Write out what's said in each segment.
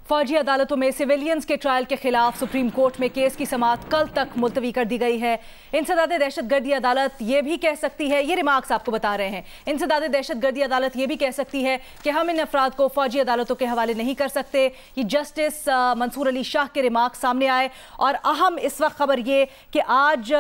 फौजी अदालतों में सिविलियंस के ट्रायल के खिलाफ सुप्रीम कोर्ट में केस की समाअत कल तक मुलतवी कर दी गई है। इंसदाद दहशतगर्दी अदालत ये भी कह सकती है, ये रिमार्क्स आपको बता रहे हैं, इंसदाद दहशतगर्दी अदालत ये भी कह सकती है कि हम इन अफराद को फौजी अदालतों के हवाले नहीं कर सकते। ये जस्टिस मंसूर अली शाह के रिमार्क्स सामने आए और अहम इस वक्त खबर ये कि आज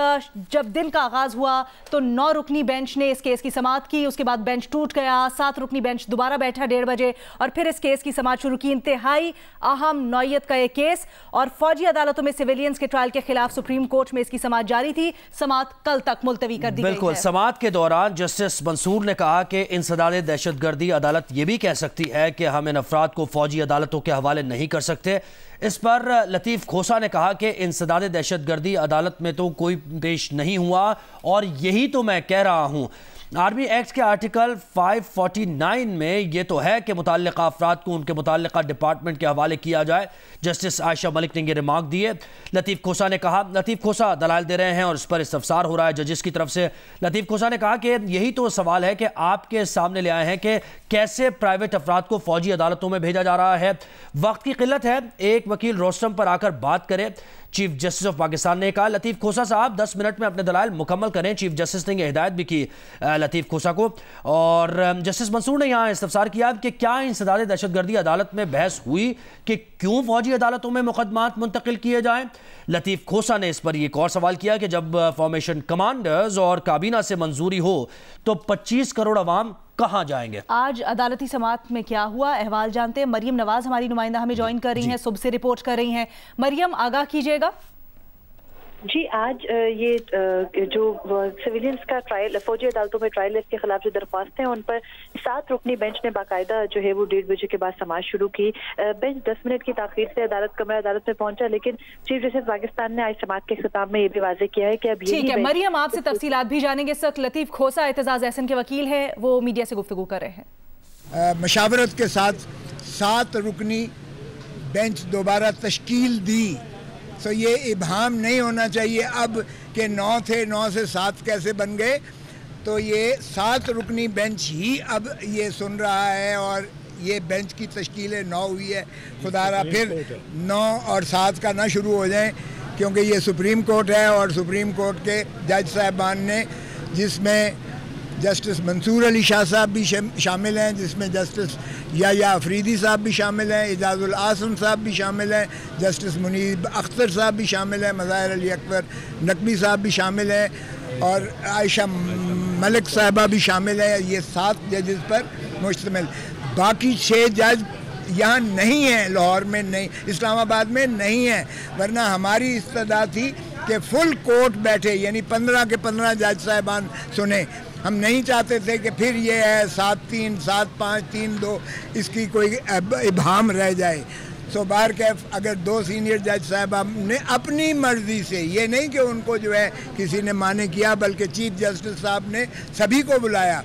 जब दिन का आगाज़ हुआ तो 9 रुकनी बेंच ने इस केस की समाअत की, उसके बाद बेंच टूट गया, 7 रुकनी बेंच दोबारा बैठा 1:30 बजे और फिर इस केस की समाअत शुरू की। इंतहाई अहम नौयत का एक केस और फौजी अदालतों में सिविलियंस के ट्रायल के खिलाफ सुप्रीम कोर्ट में इसकी समाअत जारी थी। समाअत कल तक मुलतवी कर दी गई है। बिल्कुल, समाअत के दौरान जस्टिस मंसूर ने कहा कि इंसदाद दहशतगर्दी अदालत ये भी कह सकती है कि हम इन अफराद को फौजी अदालतों के हवाले नहीं कर सकते। इस पर लतीफ़ खोसा ने कहा कि इंसदाद दहशतगर्दी अदालत में तो कोई पेश नहीं हुआ और यही तो मैं कह रहा हूँ। आर्मी एक्ट के आर्टिकल 549 में ये तो है कि मुतल्लिका अफराद को उनके मुतल्लिका डिपार्टमेंट के हवाले किया जाए। जस्टिस आयशा मलिक ने ये रिमार्क दिए। लतीफ़ खोसा ने कहा, लतीफ़ खोसा दलाल दे रहे हैं और इस पर इस्तफसार हो रहा है जजेस की तरफ से। लतीफ़ खोसा ने कहा कि यही तो सवाल है कि आपके सामने ले आए हैं कि कैसे प्राइवेट अफराद को फौजी अदालतों में भेजा जा रहा है। वक्त की किल्लत है, एक वकील रोस्टम पर आकर बात करे, चीफ जस्टिस ऑफ पाकिस्तान ने कहा। लतीफ़ खोसा साहब 10 मिनट में अपने दलाइल मुकम्मल करें। चीफ जस्टिस ने यह हिदायत भी की लतीफ़ खोसा को। और जस्टिस मंसूर ने यहाँ इस्तफसार किया कि क्या इंसदाद दहशतगर्दी अदालत में बहस हुई कि क्यों फौजी अदालतों में मुकदमात मुंतकिल किए जाएं। लतीफ़ खोसा ने इस पर एक और सवाल किया कि जब फॉर्मेशन कमांडर्स और काबीना से मंजूरी हो तो 25 करोड़ अवाम कहाँ जाएंगे। आज अदालती समाअत में क्या हुआ, अहवाल जानते हैं। मरियम नवाज हमारी नुमाइंदा हमें ज्वाइन कर रही हैं, सुबह से रिपोर्ट कर रही हैं। मरियम, आगाह कीजिएगा। जी, आज ये जो सिविलियंस का ट्रायल फौजी अदालतों में ट्रायल इसके खिलाफ जो दरख्वास्त हैं उन पर 7 रुकनी बेंच ने बाकायदा जो है वो 1:30 बजे के बाद समाअत शुरू की। बेंच 10 मिनट की ताखीर से कमरा अदालत में पहुंचा, लेकिन चीफ जस्टिस पाकिस्तान ने आज समाअत के खिताब में ये भी वाज़ेह किया है कि अब ठीक है। मरियम, आपसे तफसीलात भी जानेंगे। इस वक्त लतीफ़ खोसा एतजाज़ एहसन के वकील है, वो मीडिया से गुफ्तगू कर रहे हैं। मशावरत के साथ 7 रुकनी बेंच दोबारा तश्कील दी, तो ये इबहाम नहीं होना चाहिए अब कि 9 थे, 9 से 7 कैसे बन गए। तो ये 7 रुकनी बेंच ही अब ये सुन रहा है और ये बेंच की तश्कील 9 हुई है। खुदारा फिर 9 और 7 का ना शुरू हो जाए, क्योंकि ये सुप्रीम कोर्ट है और सुप्रीम कोर्ट के जज साहबान ने, जिसमें जस्टिस मंसूर अली शाह साहब भी शामिल हैं, जिसमें जस्टिस या अफरीदी साहब भी शामिल हैं, एजाजुल आसम साहब भी शामिल हैं, जस्टिस मुनीब अख्तर साहब भी शामिल हैं, मज़ाहिर अली अकबर नकवी साहब भी शामिल हैं और आयशा मलिक साहबा भी शामिल है। ये 7 जजेस पर मुश्तमिल। बाकी 6 जज यहाँ नहीं हैं, लाहौर में नहीं, इस्लामाबाद में नहीं है, वरना हमारी इस्तदा थी कि फुल कोर्ट बैठे, यानी 15 के 15 जज साहबान सुने। हम नहीं चाहते थे कि फिर ये है 7-3, 7-5, 3-2 इसकी कोई इबहाम रह जाए। सो बार कैफ अगर 2 सीनियर जज साहब ने अपनी मर्ज़ी से, ये नहीं कि उनको जो है किसी ने माने किया, बल्कि चीफ जस्टिस साहब ने सभी को बुलाया,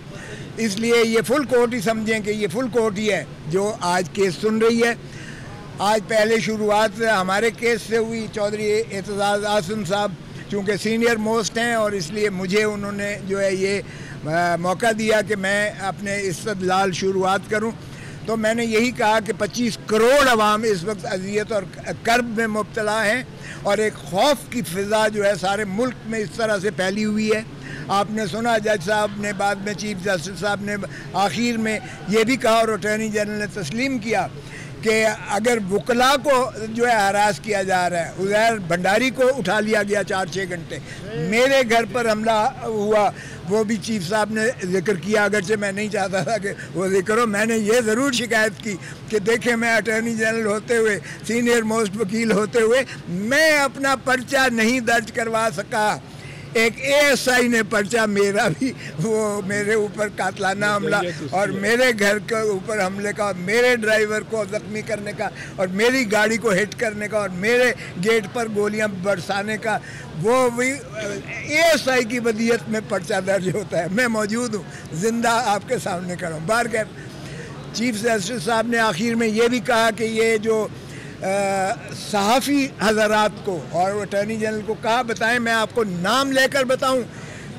इसलिए ये फुल कोर्ट ही समझें कि ये फुल कोर्ट ही है जो आज केस सुन रही है। आज पहले शुरुआत हमारे केस से हुई। चौधरी एतजाज़ आसिम साहब चूँकि सीनियर मोस्ट हैं और इसलिए मुझे उन्होंने जो है ये मौका दिया कि मैं अपने इस्तदलाल शुरुआत करूं। तो मैंने यही कहा कि 25 करोड़ अवाम इस वक्त अज़ियत और कर्ब में मुब्तला हैं और एक खौफ की फ़िज़ा जो है सारे मुल्क में इस तरह से फैली हुई है। आपने सुना जज साहब ने, बाद में चीफ जस्टिस साहब ने आखिर में ये भी कहा और अटॉर्नी जनरल ने तस्लीम किया कि अगर वकला को जो है हरास किया जा रहा है, उज़ैर भंडारी को उठा लिया गया 4-6 घंटे, मेरे घर पर हमला हुआ, वो भी चीफ साहब ने जिक्र किया, अगरचे मैं नहीं चाहता था कि वो जिक्र हो। मैंने ये ज़रूर शिकायत की कि देखें, मैं अटॉर्नी जनरल होते हुए, सीनियर मोस्ट वकील होते हुए, मैं अपना पर्चा नहीं दर्ज करवा सका। एक ASI ने पर्चा मेरा भी, वो मेरे ऊपर कातलाना हमला और मेरे घर के ऊपर हमले का, मेरे ड्राइवर को ज़ख्मी करने का और मेरी गाड़ी को हिट करने का और मेरे गेट पर गोलियां बरसाने का, वो भी ASI की वदियत में पर्चा दर्ज होता है। मैं मौजूद हूँ, ज़िंदा आपके सामने खड़ा हूँ। बार के चीफ जस्टिस साहब ने आखिर में ये भी कहा कि ये जो सहाफ़ी हज़रात को और अटॉर्नी जनरल को कहा, बताएं, मैं आपको नाम लेकर बताऊं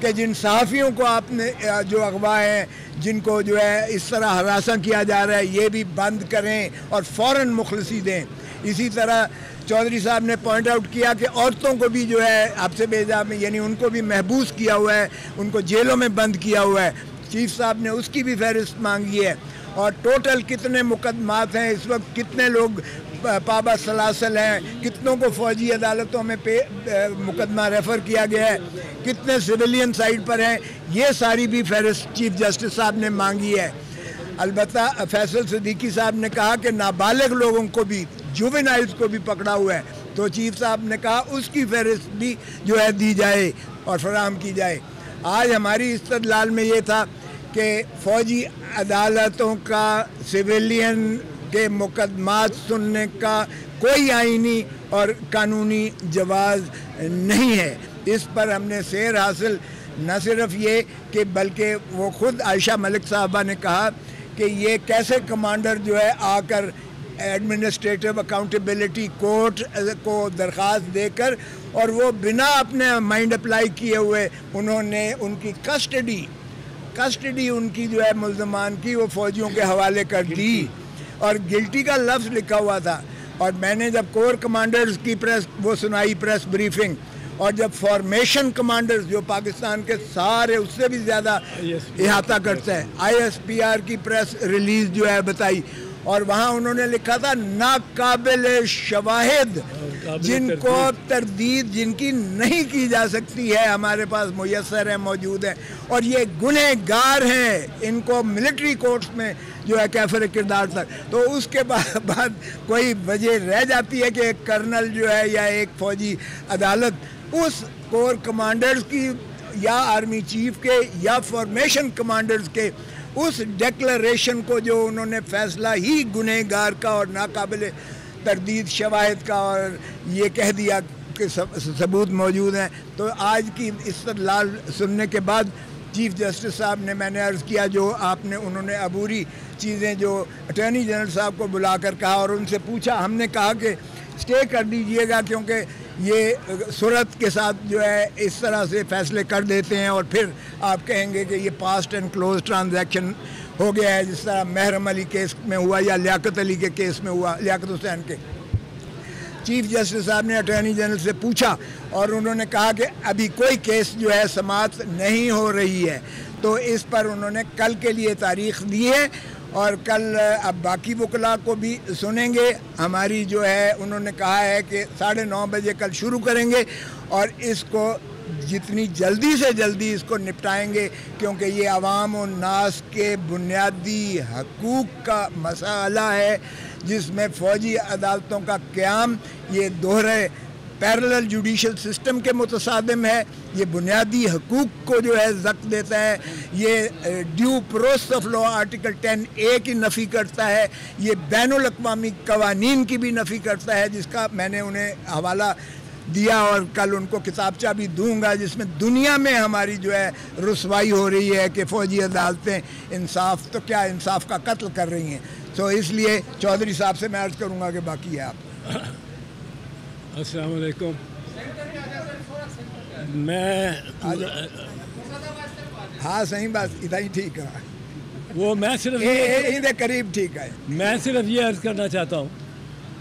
कि जिन सहाफ़ियों को आपने जो अगवा हैं جن کو جو ہے اس طرح ہراساں کیا جا رہا ہے یہ بھی بند کریں اور فوراً مخلصی دیں. اسی طرح چودھری صاحب نے پوائنٹ آؤٹ کیا کہ عورتوں کو بھی جو ہے حبس بیضا میں یعنی ان کو بھی محبوس کیا ہوا ہے, ان کو جیلوں میں بند کیا ہوا ہے. چیف صاحب نے اس کی بھی فہرست مانگی ہے. اور ٹوٹل کتنے مقدمات ہیں اس وقت, کتنے لوگ پابا سلاسل ہیں, کتنوں کو فوجی عدالتوں میں مقدمہ ریفر کیا گیا ہے, کتنے سویلین سائڈ پر ہیں, یہ ساری بھی فہرست چیف جسٹس صاحب نے مانگی ہے. البتہ فیصل صدیقی صاحب نے کہا کہ نابالغ لوگوں کو بھی, جووینائلز کو بھی پکڑا ہوا ہے, تو چیف صاحب نے کہا اس کی فہرست بھی جو ہے دی جائے اور فراہم کی جائے. آج ہماری استدلال میں یہ تھا کہ فوجی عدالتوں کا سویلین کے مقدمات سننے کا کوئی آئینی اور قانونی جواز نہیں ہے. اس پر ہم نے سیر حاصل نہ صرف یہ کہ بلکہ وہ خود عائشہ ملک صاحبہ نے کہا کہ یہ کیسے کمانڈر جو ہے آ کر ایڈمنسٹریٹو اکاؤنٹیبلٹی کورٹ کو درخواست دے کر اور وہ بنا اپنے مائنڈ اپلائی کیے ہوئے انہوں نے ان کی کسٹڈی ان کی جو ہے ملزمان کی وہ فوجیوں کے حوالے کر دی اور گلٹی کا لفظ لکھا ہوا تھا. اور میں نے جب کور کمانڈرز کی وہ سنائی پریس بریفنگ, اور جب فارمیشن کمانڈرز جو پاکستان کے سارے اس سے بھی زیادہ احاطہ کرتا ہے, ISPR کی پریس ریلیز جو ہے بتائی, اور وہاں انہوں نے لکھا تھا ناقابل شواہد جن کو تردید جن کی نہیں کی جا سکتی ہے ہمارے پاس میسر ہیں, موجود ہیں, اور یہ گنہگار ہیں, ان کو ملٹری کورٹس میں جو ہے کیفر کردار تک. تو اس کے بعد کوئی وجہ رہ جاتی ہے کہ ایک کرنل جو ہے یا ایک فوجی عدالت اس کور کمانڈرز کی یا آرمی چیف کے یا فارمیشن کمانڈرز کے اس ڈیکلریشن کو جو انہوں نے فیصلہ ہی گنہگار کا اور ناقابل تردید شواہد کا اور یہ کہہ دیا کہ ثبوت موجود ہیں. تو آج کی استدلال سننے کے بعد چیف جسٹس صاحب نے, میں نے عرض کیا جو آپ نے انہوں نے عبوری چیزیں جو اٹارنی جنرل صاحب کو بلا کر کہا اور ان سے پوچھا, ہم نے کہا کہ اسٹے کر دیجئے گا کیونکہ یہ صورت کے ساتھ جو ہے اس طرح سے فیصلے کر دیتے ہیں اور پھر آپ کہیں گے کہ یہ پاسٹ اینڈ کلوز ٹرانزیکشن ہو گیا ہے, جس طرح محرم علی کیس میں ہوا یا لیاقت علی کے کیس میں ہوا, لیاقت حسین کے. چیف جسٹس صاحب نے اٹارنی جنرل سے پوچھا اور انہوں نے کہا کہ ابھی کوئی کیس جو ہے سماعت نہیں ہو رہی ہے, تو اس پر انہوں نے کل کے لیے تاریخ دی ہے اور کل اب باقی وکلاء کو بھی سنیں گے. ہماری جو ہے انہوں نے کہا ہے کہ 9:30 بجے کل شروع کریں گے اور اس کو جتنی جلدی سے جلدی اس کو نپٹائیں گے کیونکہ یہ عوام و ناس کے بنیادی حقوق کا مسئلہ ہے جس میں فوجی عدالتوں کا قیام یہ دوہرے پیرلل جوڈیشل سسٹم کے متصادم ہے, یہ بنیادی حقوق کو جو ہے زک دیتا ہے, یہ due process of law article 10A کی نفی کرتا ہے, یہ بین الاقوامی قوانین کی بھی نفی کرتا ہے جس کا میں نے انہیں حوالہ دیا اور کل ان کو کتابچہ بھی دوں گا جس میں دنیا میں ہماری جو ہے رسوائی ہو رہی ہے کہ فوجی عدالتیں انصاف تو کیا انصاف کا قتل کر رہی ہیں. تو اس لیے چودھری صاحب سے میں عرض کروں گا کہ باقی ہے آپ. السلام علیکم. میں ہاں صحیح بات اتنا ہی ٹھیک ہے, وہ میں صرف قریب ٹھیک ہے. میں صرف یہ عرض کرنا چاہتا ہوں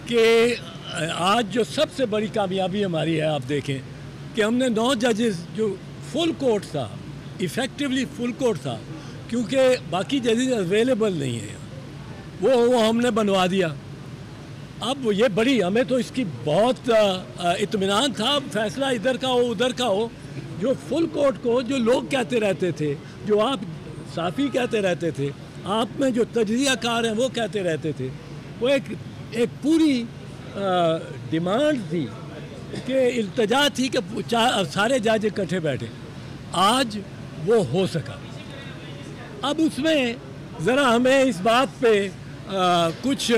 کہ آج جو سب سے بڑی کامیابی ہماری ہے, آپ دیکھیں کہ ہم نے 9 ججز جو فل کورٹ تھا, ایفیکٹولی فل کورٹ تھا, کیونکہ باقی ججز اویلیبل نہیں ہیں, وہ ہم نے بنوا دیا. اب یہ بڑی ہمیں تو اس کی بہت اطمینان تھا, فیصلہ ادھر کا ہو ادھر کا ہو. جو فل کورٹ کو جو لوگ کہتے رہتے تھے, جو آپ صافی کہتے رہتے تھے, آپ میں جو تجزیہ کار ہیں وہ کہتے رہتے تھے, وہ ایک پوری ڈیمانڈ تھی کہ التجا تھی کہ سارے جج اکٹھے بیٹھے. آج وہ ہو سکا. اب اس میں ذرا ہمیں اس بات پہ کچھ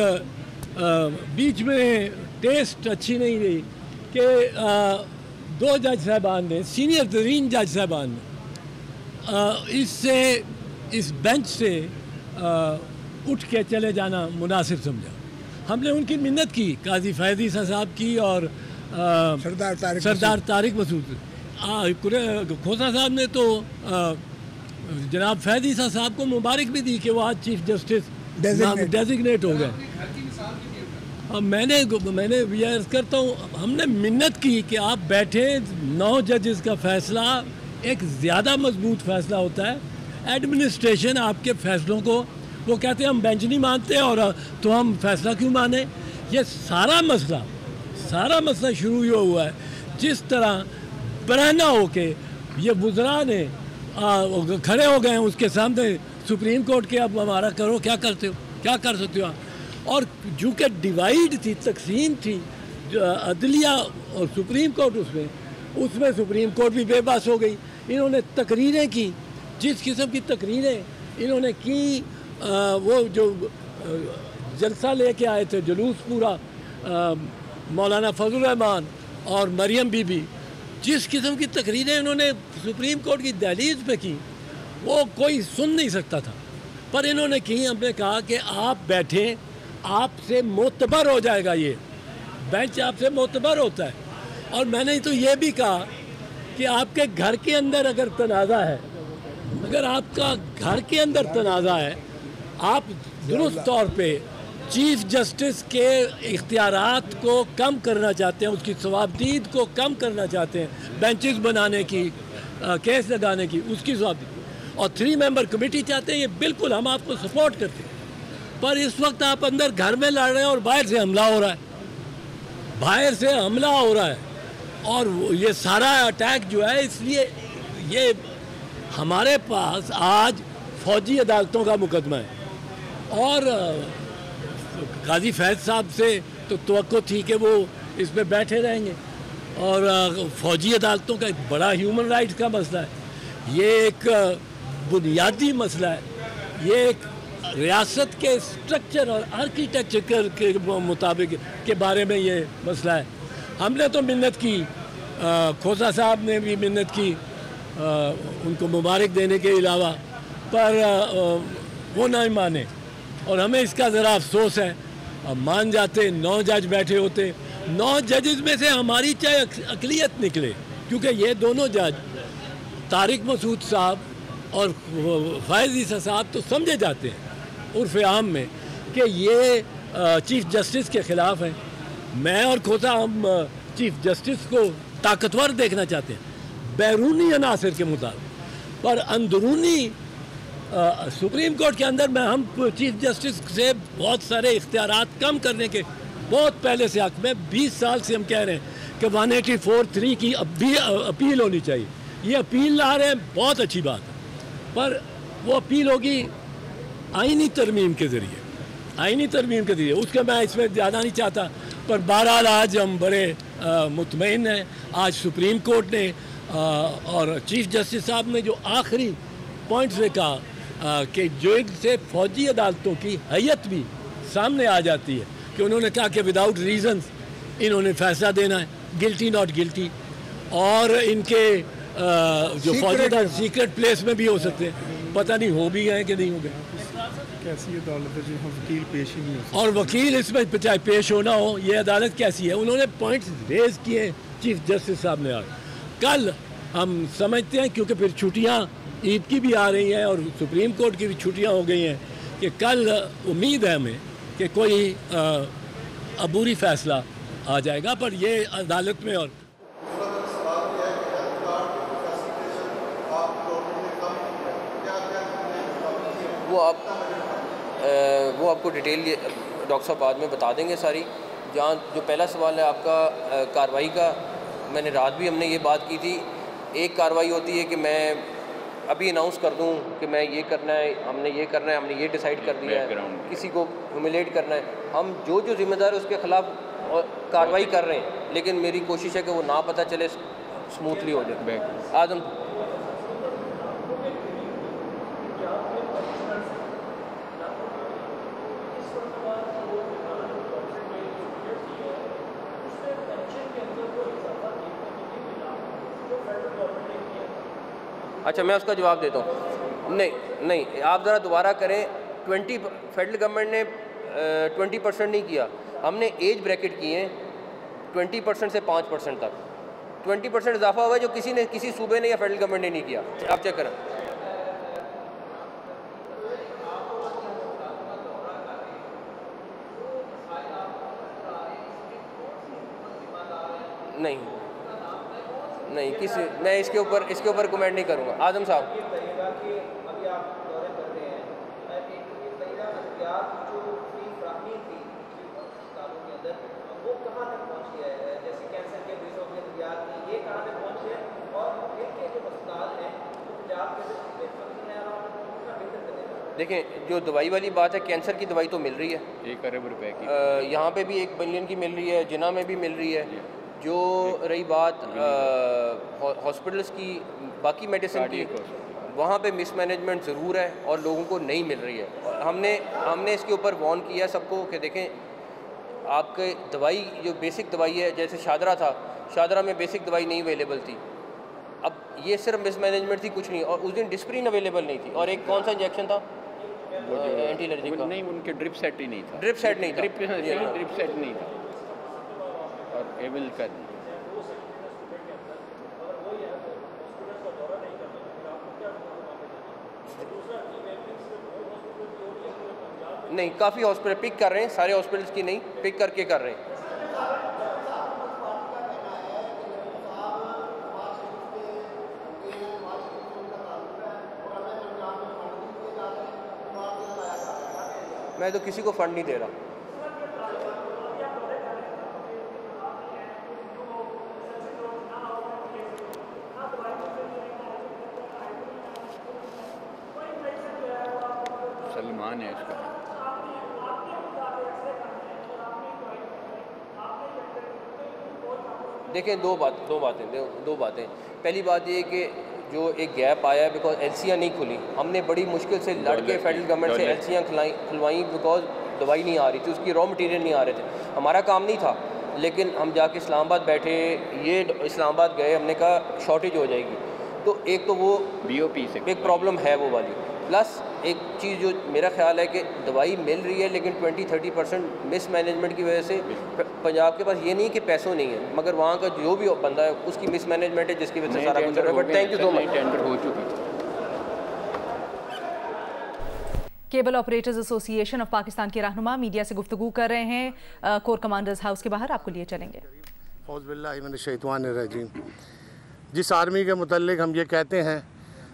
بیچ میں ٹیسٹ اچھی نہیں رہی کہ 2 جج صاحبان نے, سینئر ترین جج صاحبان نے اس بینچ سے اٹھ کے چلے جانا مناسب سمجھا. ہم نے ان کی منت کی, قاضی فیض عیسیٰ صاحب کی اور سردار طارق مسعود. کھوسہ صاحب نے تو जनाब फैज़ ईसा साहब को मुबारक भी दी कि वो आज चीफ जस्टिस डेजिग्नेट हो गए। अब मैंने अर्ज़ करता हूँ, हमने मिन्नत की कि आप बैठे, 9 जजेस का फ़ैसला एक ज़्यादा मजबूत फ़ैसला होता है। एडमिनिस्ट्रेशन आपके फ़ैसलों को, वो कहते हैं हम बेंच नहीं मानते और तो हम फ़ैसला क्यों माने। ये सारा मसला शुरू ये हुआ है जिस तरह बरहना हो के ये वुज़रा ने खड़े हो गए हैं उसके सामने सुप्रीम कोर्ट के, अब हमारा करो, क्या करते हो, क्या कर सकते हो आप। और चूँकि डिवाइड थी, तकसीम थी अदलिया और सुप्रीम कोर्ट, उसमें सुप्रीम कोर्ट भी बेबस हो गई। इन्होंने तकरीरें की, जिस किस्म की तकरीरें इन्होंने की, वो जो जलसा लेके आए थे, जुलूस पूरा, मौलाना फजल रहमान और मरियम बीबी, जिस किस्म की तकरीरें इन्होंने सुप्रीम कोर्ट की दहलीज पे की, वो कोई सुन नहीं सकता था, पर इन्होंने की। हमने कहा कि आप बैठें, आपसे मोतबर हो जाएगा, ये बेंच आपसे मोतबर होता है। और मैंने तो ये भी कहा कि आपके घर के अंदर अगर तनाज़ा है, अगर आपका घर के अंदर तनाज़ा है, आप दुरुस्त तौर पे चीफ जस्टिस के इख्तियारात को कम करना चाहते हैं, उसकी सवाबदीद को कम करना चाहते हैं, बेंचेस बनाने की, केस लगाने की, उसकी सवाबदीद, और 3 मेंबर कमेटी चाहते हैं, ये बिल्कुल हम आपको सपोर्ट करते हैं। पर इस वक्त आप अंदर घर में लड़ रहे हैं और बाहर से हमला हो रहा है, और ये सारा अटैक जो है, इसलिए ये हमारे पास आज फौजी अदालतों का मुकदमा है। और काजी फैज़ साहब से तो तवक्को थी कि वो इस पे बैठे रहेंगे, और फौजी अदालतों का एक बड़ा ह्यूमन राइट्स का मसला है, ये एक बुनियादी मसला है, ये एक रियासत के स्ट्रक्चर और आर्किटेक्चर के मुताबिक के बारे में ये मसला है। हमने तो मिन्नत की, खोसा साहब ने भी मिन्नत की उनको मुबारक देने के अलावा, पर वो नहीं माने, और हमें इसका ज़रा अफसोस है। अब मान जाते, 9 जज बैठे होते, 9 जजेस में से हमारी चाहे अक़लियत निकले, क्योंकि ये दोनों जज तारिक मसूद साहब और फैज़ ईसा साहब तो समझे जाते हैं उर्फ़ आम में कि ये चीफ जस्टिस के ख़िलाफ़ हैं। मैं और खोसा हम चीफ जस्टिस को ताकतवर देखना चाहते हैं बैरूनी अनासर के मुताबिक, पर अंदरूनी सुप्रीम कोर्ट के अंदर में हम चीफ जस्टिस से बहुत सारे इख्तियारात कम करने के बहुत पहले से हक़ में 20 साल से हम कह रहे हैं कि 184(3) की अब भी अपील होनी चाहिए। ये अपील ला रहे हैं, बहुत अच्छी बात है, पर वो अपील होगी आइनी तरमीम के ज़रिए, उसके मैं इसमें ज़्यादा नहीं चाहता। पर बहरहाल आज हम बड़े मुतमईन हैं। आज सुप्रीम कोर्ट ने और चीफ जस्टिस साहब ने जो आखिरी पॉइंट से कहा कि जो इनसे फौजी अदालतों की हैयत भी सामने आ जाती है, कि उन्होंने कहा कि विदाउट रीजंस इन्होंने फैसला देना है, गिल्टी नॉट गिल्टी, और इनके जो फौजी अदालत सीक्रेट प्लेस में भी हो सकते हैं, पता नहीं हो भी गए कि नहीं हो गए। कैसी अदालत है जिसमें वकील पेश ही नहीं हो, और वकील इसमें चाहे पेश होना हो, ये अदालत कैसी है। उन्होंने पॉइंट्स रेज किए चीफ जस्टिस साहब ने। आज कल हम समझते हैं, क्योंकि फिर छुट्टियाँ ईद की भी आ रही हैं और सुप्रीम कोर्ट की भी छुट्टियाँ हो गई हैं, कि कल उम्मीद है हमें कि कोई अबूरी फैसला आ जाएगा। पर ये अदालत में और वो आपको डिटेल डॉक्टर साहब बाद में बता देंगे सारी। जहाँ जो पहला सवाल है आपका कार्रवाई का, मैंने रात भी हमने ये बात की थी। एक कार्रवाई होती है कि मैं अभी अनाउंस कर दूं कि मैं ये करना है, हमने ये करना है, हमने ये डिसाइड कर दिया है, किसी को ह्यूमिलेट करना है। हम जो जिम्मेदार है उसके ख़िलाफ़ कार्रवाई कर रहे हैं, लेकिन मेरी कोशिश है कि वो ना पता चले, स्मूथली हो जाए। आज हम अच्छा, मैं उसका जवाब देता हूँ। नहीं, आप ज़रा दोबारा करें। 20 फेडरल गवर्नमेंट ने 20% नहीं किया, हमने एज ब्रैकेट किए हैं 20% से 5% तक। 20% इजाफा हुआ है जो किसी सूबे ने या फेडरल गवर्नमेंट ने नहीं किया। आप चेक करें। نہیں کسی میں اس کے اوپر کمنٹ نہیں کروں گا. اعظم صاحب دیکھیں جو دوائی والی بات ہے کینسر کی دوائی تو مل رہی ہے 1 ارب روپے کی, یہاں پہ بھی 1 بلین کی مل رہی ہے, جناح میں بھی مل رہی ہے. جو رہی بات ہاسپٹلس کی باقی میڈیسن کی, وہاں پہ مس مینجمنٹ ضرور ہے اور لوگوں کو نہیں مل رہی ہے. ہم نے اس کے اوپر وارن کیا سب کو کہ دیکھیں آپ کے دوائی جو بیسک دوائی ہے, جیسے شادرہ تھا, شادرہ میں بیسک دوائی نہیں اویلیبل تھی. اب یہ صرف مس مینجمنٹ تھی, کچھ نہیں. اور اس دن ڈسپرین اویلیبل نہیں تھی, اور ایک کون سا انجیکشن تھا اینٹی الرجی کا, نہیں ان کے ڈرپ سیٹ ہی نہیں تھا, ڈرپ سیٹ نہیں تھا اور ایبل کا نہیں. کافی ہاسپٹل پک کر رہے ہیں, سارے ہاسپٹلس کی نہیں, پک کر کے کر رہے ہیں. میں تو کسی کو فنڈ نہیں دے رہا. سلمان ہے اس کا. دیکھیں دو باتیں. پہلی بات یہ کہ جو ایک گیپ آیا ہے بیکاز ایلسیاں نہیں کھلی. ہم نے بڑی مشکل سے لڑ کے فیڈرل گورنمنٹ سے ایلسیاں کھلوائیں بیکاز دوائی نہیں آ رہی تھی, اس کی را مٹیریل نہیں آ رہے تھے. ہمارا کام نہیں تھا, لیکن ہم جا کے اسلام آباد بیٹھے, یہ اسلام آباد گئے, ہم نے کہا شارٹیج ہو جائے گی. تو ایک تو وہ BOP سے ایک پرابلم ہے وہ والی, پلس ایک چیز جو میرا خیال ہے کہ دوائی مل رہی ہے لیکن 20-30% مس مینجمنٹ کی وجہ سے پنجاب کے پاس یہ نہیں کہ پیسوں نہیں ہے, مگر وہاں کا جو بھی بندہ ہے اس کی مس مینجمنٹ ہے جس کی وجہ سے سارا کچھ ہو رہا ہے. But thank you so much. Tender ہو چکی. کیبل آپریٹرز ایسوسی ایشن آف پاکستان کے رہنما میڈیا سے گفتگو کر رہے ہیں کور کمانڈرز ہاؤس کے باہر, آپ کو لیے چلیں گے. اعوذ باللہ من الشیطان الرجیم. جس آرمی کے متعلق ہم یہ کہتے ہیں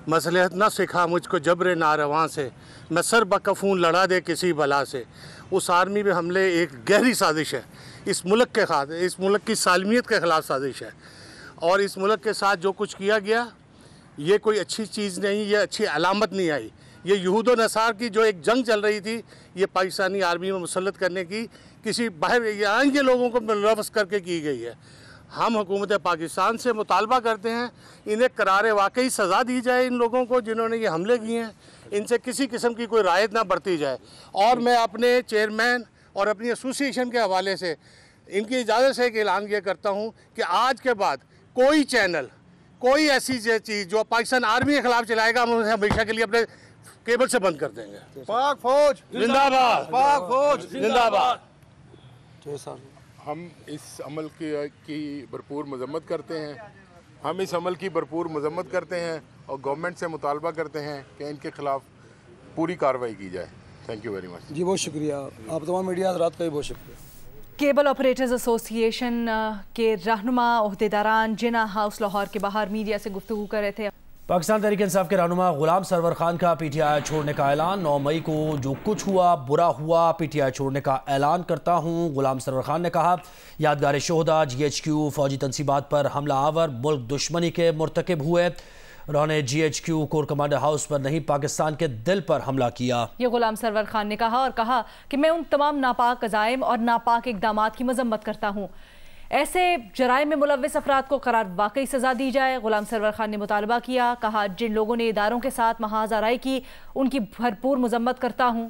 مصلحت نہ سکھا مجھ کو جبر نارواں سے, میں سر بکفون لڑا دے کسی بلا سے. اس آرمی پہ حملے ایک گہری سازش ہے, اس ملک کے خلاف, اس ملک کی سالمیت کے خلاف سازش ہے. اور اس ملک کے ساتھ جو کچھ کیا گیا یہ کوئی اچھی چیز نہیں, یہ اچھی علامت نہیں آئی. یہ یہود و نصارہ کی جو ایک جنگ چل رہی تھی, یہ پاکستانی آرمی میں مسلط کرنے کی کسی باہر یہاں کے لوگوں کو ملوث کر کے کی گئی ہے. ہم حکومت پاکستان سے مطالبہ کرتے ہیں انہیں قرار واقعی سزا دی جائے. ان لوگوں کو جنہوں نے یہ حملے کیے ہیں ان سے کسی قسم کی کوئی رعایت نہ برتی جائے. اور میں اپنے چیئرمین اور اپنی ایسوسی ایشن کے حوالے سے ان کی اجازت سے ایک اعلان یہ کرتا ہوں کہ آج کے بعد کوئی چینل, کوئی ایسی چیز جو پاکستان آرمی کے خلاف چلائے گا ہم اسے ہمیشہ کے لیے اپنے کیبل سے بند کر دیں گے. پاک فوج زندہ باد, پاک فوج زندہ باد. ہم اس عمل کی بھرپور مذمت کرتے ہیں. ہم اس عمل کی بھرپور مذمت کرتے ہیں اور گورنمنٹ سے مطالبہ کرتے ہیں کہ ان کے خلاف پوری کارروائی کی جائے. Thank you very much. جی بہت شکریہ, آپ تمام میڈیا حضرات کا بھی بہت شکریہ. کیبل آپریٹرز ایسوسی ایشن کے رہنما عہدیداران جناح ہاؤس لاہور کے باہر میڈیا سے گفتگو کر رہے تھے. پاکستان تحریک انصاف کے رہنما غلام سرور خان کا پی ٹی آئی چھوڑنے کا اعلان. 9 مئی کو جو کچھ ہوا برا ہوا, پی ٹی آئی چھوڑنے کا اعلان کرتا ہوں. غلام سرور خان نے کہا یادگار شہداء GHQ فوجی تنصیبات پر حملہ آور ملک دشمنی کے مرتکب ہوئے. انہوں نے GHQ کور کمانڈر ہاؤس پر نہیں پاکستان کے دل پر حملہ کیا. یہ غلام سرور خان نے کہا اور کہا کہ میں ان تمام ناپاک عزائم اور ناپاک اقدامات کی مذمت کرتا ہوں. ایسے جرائم میں ملوث افراد کو قرار واقعی سزا دی جائے. غلام سرور خان نے مطالبہ کیا, کہا جن لوگوں نے اداروں کے ساتھ محاذ آرائی کی ان کی بھرپور مذمت کرتا ہوں.